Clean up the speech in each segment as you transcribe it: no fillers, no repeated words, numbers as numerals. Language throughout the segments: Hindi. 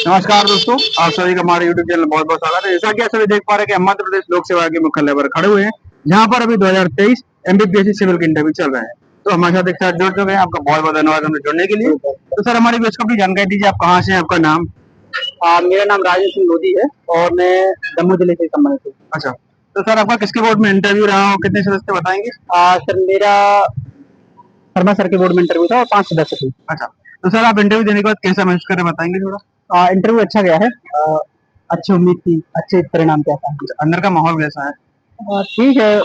नमस्कार दोस्तों, आप सभी का हमारे यूट्यूब चैनल बहुत बहुत स्वागत है। जैसा कि आप सभी देख पा रहे हैं कि हम मध्य प्रदेश लोक सेवा के मुख्यालय पर खड़े हुए हैं, जहां पर अभी 2023 एमबीबीएस सिविल के इंटरव्यू चल रहे हैं। तो हमारे साथ एक साथ जुड़ चुके हैं। आपका बहुत बहुत धन्यवाद हमें जुड़ने के लिए। तो सर, हमारी व्यूअर्स को अपनी जानकारी दीजिए, आप कहाँ से हैं, आपका नाम। मेरा नाम राजेश सिंह लोधी है और मैं जम्मू जिले से संबंधित हूँ। अच्छा, तो सर आपका किसके बोर्ड में इंटरव्यू रहा हो, कितने सदस्य बताएंगे। सर मेरा शर्मा सर के बोर्ड में इंटरव्यू था और 5 सदस्य थे। अच्छा, तो सर आप इंटरव्यू देने के बाद कैसा महसूस कर रहे हैं, बताएंगे थोड़ा। इंटरव्यू अच्छा गया है। अच्छी उम्मीद थी, अच्छे परिणाम के आसार। अंदर का माहौल कैसा है। ठीक है,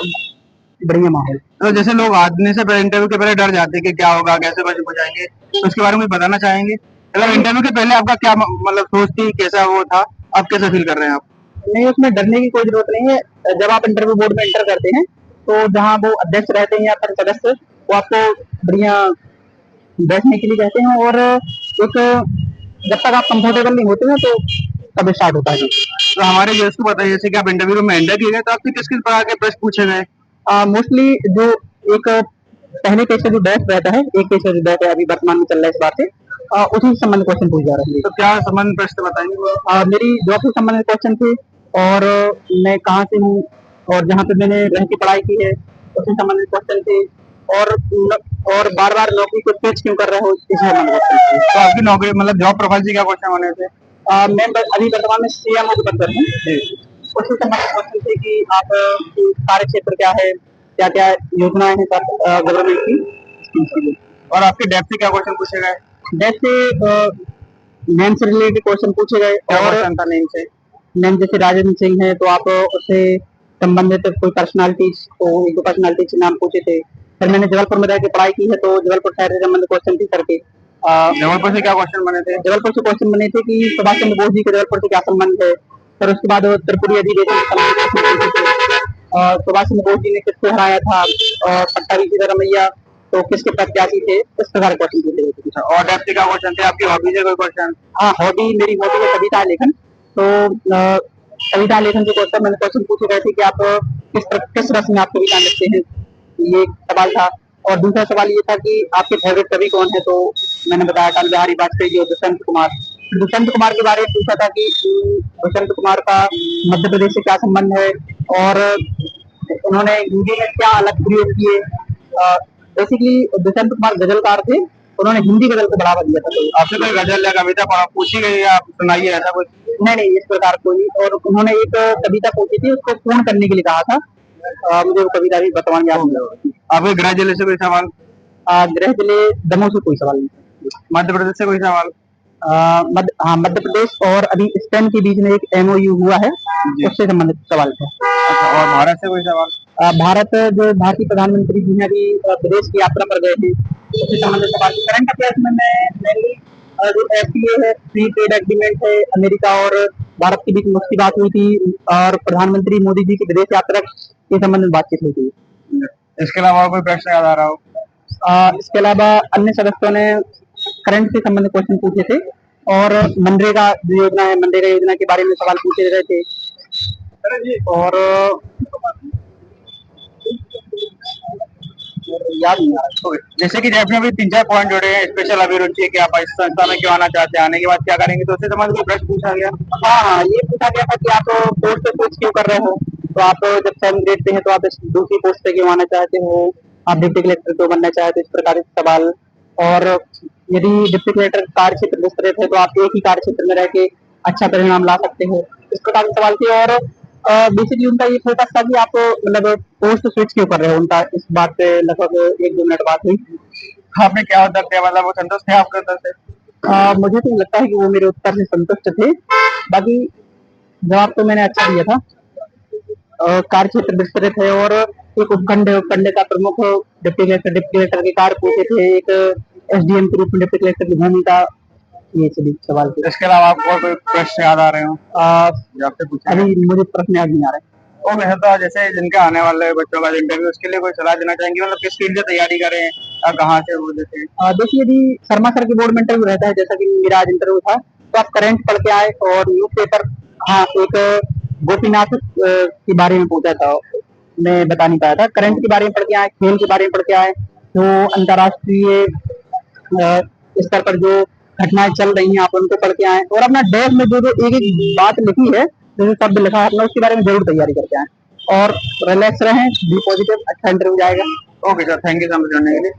बढ़िया माहौल। तो जैसे लोग आने से पहले, इंटरव्यू के पहले डर जाते हैं कि क्या होगा, कैसे बच जाएंगे, तो उसके बारे में बताना चाहेंगे। अगर इंटरव्यू के पहले आपका क्या मतलब सोच थी, कैसा वो था, आप कैसा फील कर रहे हैं आप। नहीं, उसमें डरने की कोई जरूरत नहीं है। जब आप इंटरव्यू बोर्ड में एंटर करते हैं तो जहाँ वो अध्यक्ष रहते हैं या फिर सदस्य, वो आपको बढ़िया बैठने के लिए कहते हैं और एक जब तक आप कंफर्टेबल नहीं होते हैं तो तब स्टार्ट होता है। तो हमारे गेस्ट को बताइए, जैसे कि आप इंटरव्यू में एंटर किए गए, तो आपसे किस किस प्रकार के प्रश्न पूछे गए। मोस्टली जो एक पहले पेज का जो बैच रहता है, एक पेज का जो बैच है अभी वर्तमान में चल रहा है इस बार से, उसी से संबंधित क्वेश्चन पूछे जा रहे हैं। तो क्या संबंध प्रश्न बताएंगे। मेरी जॉब से संबंधित क्वेश्चन थे और मैं कहाँ से हूँ और जहाँ पे मैंने रह के पढ़ाई की है उससे संबंधित क्वेश्चन थे और बार बार नौकरी को स्विच क्यों कर रहे हो इससे संबंधित क्वेश्चन थे। तो आपकी नौकरी मतलब जॉब प्रोफाइल से क्या क्वेश्चन बने थे। मैं अभी वर्तमान में सीएमओ के पद पर हूँ। उससे संबंधित क्वेश्चन थे कि आप कार्य क्षेत्र क्या है, क्या क्या योजनाएं हैं गवर्नमेंट की। और आपके डेप्थ से क्या क्वेश्चन पूछे गए। डेप्थ से नेम से रिलेटेड क्वेश्चन पूछे गए। और था नेम से। नेम जैसे राजेंद्र सिंह है तो आप उससे संबंधित कोई पर्सनालिटी को एक दो पर्सनालिटी के नाम पूछे थे। फिर मैंने जबलपुर में रह के पढ़ाई की है तो जबलपुर शहर से संबंधित क्वेश्चन थे करके। जबलपुर से क्या क्वेश्चन बने थे। जबलपुर से क्वेश्चन बने थे कि सुभाष चंद्र बोस जी के जबलपुर से क्या संबंध है। फिर उसके बाद त्रिपुरी अधिवेशन से संबंधित क्वेश्चन पूछे थे। सुभाष चंद्र बोस जी ने किसको हराया था और पट्टाभी सीतारमैया तो किसके प्रत्याशी थे, इस प्रकार क्वेश्चन पूछे गए थे। और डेप्थ का क्वेश्चन थे, आपकी हॉबी से कोई क्वेश्चन। हाँ, हॉबी मेरी हॉबी है कविता लेखन। तो कविता लेखन के क्वेश्चन मैंने क्वेश्चन पूछे गए थे कि आप किस रस में आप कविता लिखते हैं, ये सवाल था। और दूसरा सवाल ये था कि आपके फेवरेट कवि कौन है, तो मैंने बताया अटल बिहारी वाजपेयी और दुष्यंत कुमार। दुष्यंत कुमार के बारे में पूछा था कि दुष्यंत कुमार का मध्य प्रदेश से क्या संबंध है और उन्होंने हिंदी में क्या अलग प्रयोग किए। बेसिकली दुष्यंत कुमार गजलकार थे, उन्होंने हिंदी गजल को बढ़ावा दिया था। तो आपसे कोई गजल या कविता पूछी गई या आप सुनाइए, ऐसा कुछ। नहीं, इस प्रकार कोई। और उन्होंने एक कविता पूछी थी, उसको पूर्ण करने के लिए कहा था। मुझे वो कविता भी वर्तमान याद नहीं। आपके गृह जिले से कोई सवाल। गृह जिले दमोह से कोई सवाल नहीं। मध्य प्रदेश से कोई सवाल। मध्य प्रदेश और अभी स्पेन के बीच में एक एमओयू हुआ है, उससे संबंधित सवाल था। अच्छा, और भारत से कोई सवाल। भारत जो भारतीय प्रधानमंत्री जी ने अभी विदेश की यात्रा पर गए थे, उससे संबंधित सवाल। करंट अफेयर्स में मैं मेनली जो एफटीए है, फ्री ट्रेड एग्रीमेंट है, अमेरिका और भारत के बीच मुझकी बात हुई थी और प्रधानमंत्री मोदी जी की विदेश यात्रा के संबंध में बातचीत हुई थी। इसके अलावा कोई प्रश्न याद आ रहा हो। इसके अलावा अन्य सदस्यों ने करंट से संबंधित क्वेश्चन पूछे थे और मनरेगा जो योजना है, मनरेगा योजना के बारे में सवाल पूछे गए थे। और याद नहीं आ रहा। जैसे कि जैसे अभी 3-4 पॉइंट जोड़े हैं, स्पेशल अभिरुचि कि आप इस संस्था में क्यों आना चाहते हैं, आने के बाद क्या करेंगे, तो उससे संबंधित प्रश्न पूछा गया। हाँ, ये पूछा गया था कि आप पोस्ट पे स्विच क्यों कर रहे हो, तो आप जब 7 ग्रेड पे हैं तो आप दूसरी पोस्ट पे क्यों आना चाहते हो, आप डिप्टी कलेक्टर क्यों बनना चाहते हो, इस प्रकार के सवाल। और यदि डिप्टी कलेक्टर कार्य क्षेत्र विस्तृत है तो आप एक ही कार्य क्षेत्र में रह के अच्छा परिणाम ला सकते हो, इस प्रकार के सवाल थे। और बेसिकली उनका ये फोकस था कि आप मतलब पोस्ट स्विच क्यों कर रहे हो, उनका इस बात पे लगभग 1-2 मिनट बात हुई। आपने क्या उत्तर दिया, मतलब वो संतुष्ट थे आपके उत्तर से। मुझे तो लगता है कि वो मेरे उत्तर से संतुष्ट थे। बाकी जवाब तो मैंने अच्छा दिया था। कार्य क्षेत्र विस्तृत है और एक उपखंड का प्रमुख डिप्टी कलेक्टर के कार्य पूछे थे, एक एसडीएम के रूप में डिप्टी कलेक्टर की भूमिका, ये सभी सवाल थे। इसके अलावा आपको कोई प्रश्न याद आ रहे हो। अभी मुझे प्रश्न याद नहीं आ रहे। और वैसे तो जैसे जिनके आने वाले बच्चों का इंटरव्यू, उसके लिए कोई सलाह देना चाहेंगे, मतलब किस फील्ड से तैयारी करें, कहाँ से वो जैसे। देखिए, यदि शर्मा सर के बोर्ड में इंटरव्यू रहता है, जैसा कि मेरा आज इंटरव्यू था, तो आप करंट पढ़ के आए और न्यूज पेपर। हाँ, एक गोपीनाथ के बारे में पूछा था, मैं बता नहीं पाया था। करंट के बारे में पढ़ के आए, खेल के बारे में पढ़ के आए, जो अंतर्राष्ट्रीय स्तर पर जो घटनाएं चल रही हैं आप उनको पढ़ के आए और अपना डेस्क में जो जो एक एक बात लिखी है, जो शब्द लिखा है अपना, उसके बारे में जरूर तैयारी करके आए और रिलैक्स रहें, बी पॉजिटिव, अच्छा इंटरव्यू जाएगा। Okay sir, thank you so much जानने के लिए।